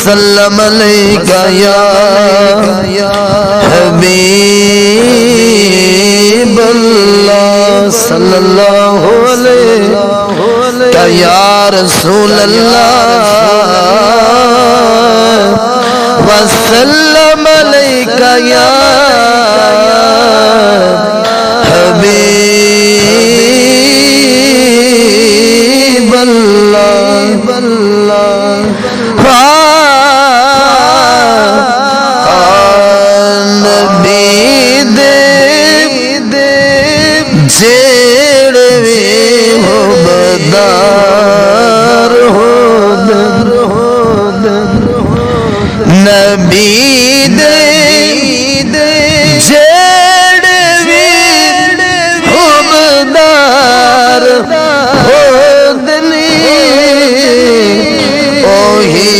وسلم علیکہ یا حبیب اللہ صلی اللہ علیہ یا رسول اللہ وسلم علیکہ یا حبیب اللہ نبی دے جیڑوی ہو بدار ہو نبی دے جیڑوی ہو بدار ہو اوہی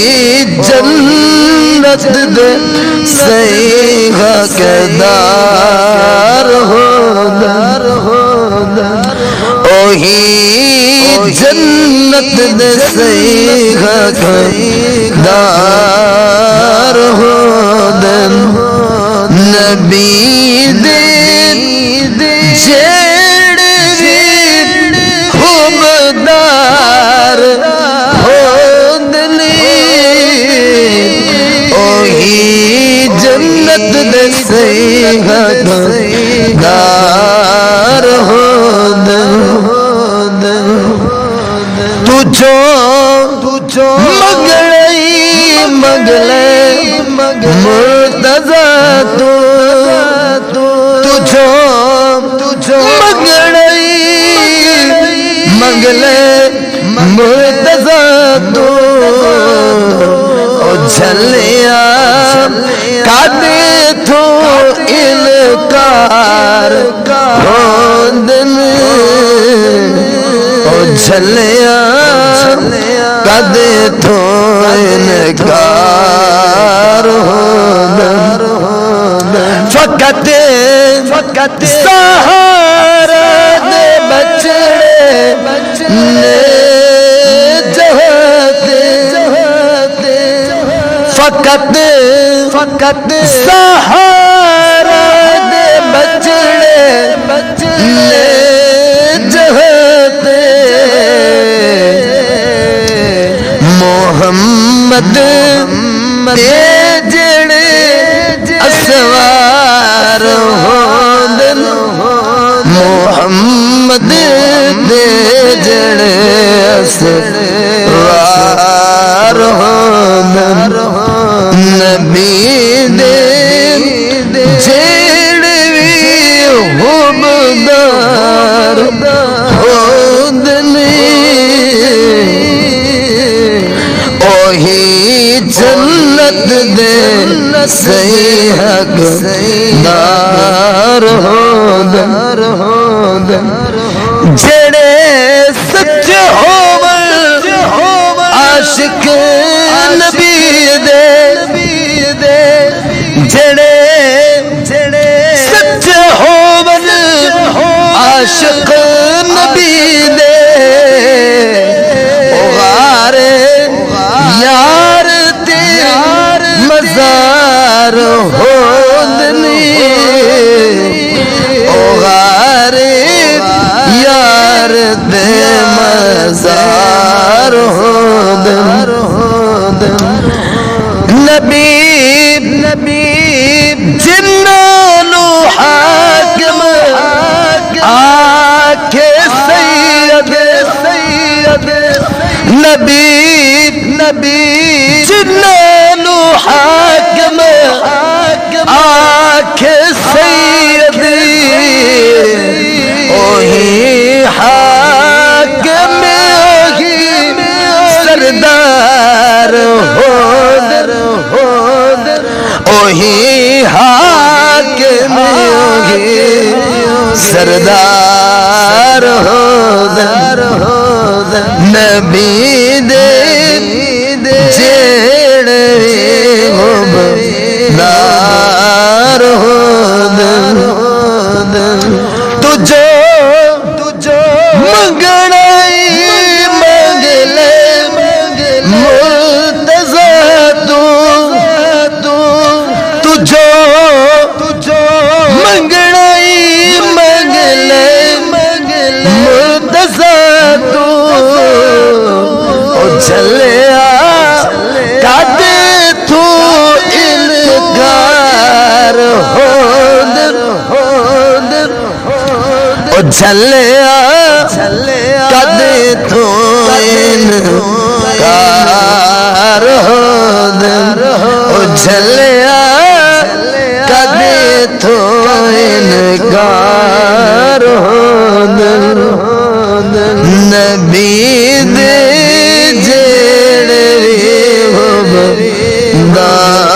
جنت دے سیغ کدار ہو اوہی جنت دے سیغ کدار ہو نبی دے جیڑوی خوبدار جنت دے سیغ دار ہو تجھو مگلے مرتضی تجھو مگلے مرتضی جھلیا کدے تھو انکار ہوندن جھلیا کدے تھو انکار ہوندن فقط سہارا دے بچڑے نے فقط سہارا دے بچڑے لے جہتے محمد دے جڑے اسوار ہوندن محمد دے جڑے اسوار ہوندن نبی دے جیڑوی خوبدار ہوندنی اوہی جنت دے سیغ دار ہوندن جڑے سچ ہوون عاشق نبی دے جڑے سچ ہوون عاشق نبی دے غار یار تے مزار ہوندنی غار یار تے مزار ہوندن نبی جنانو حاکم آکھے سید نبی جنانو حاکم آکھے سید اوہی حاکم اوہی سردار اوہی حاکم اوہی سردار نبی دے جیڑوی خوبدار تجھو مگڑائی مگلے مرتضی تو چھلیا کدے تو انکار ہو دل او چھلیا کدے تو انکار ہو دل نبی دے جیڑے ہو بندہ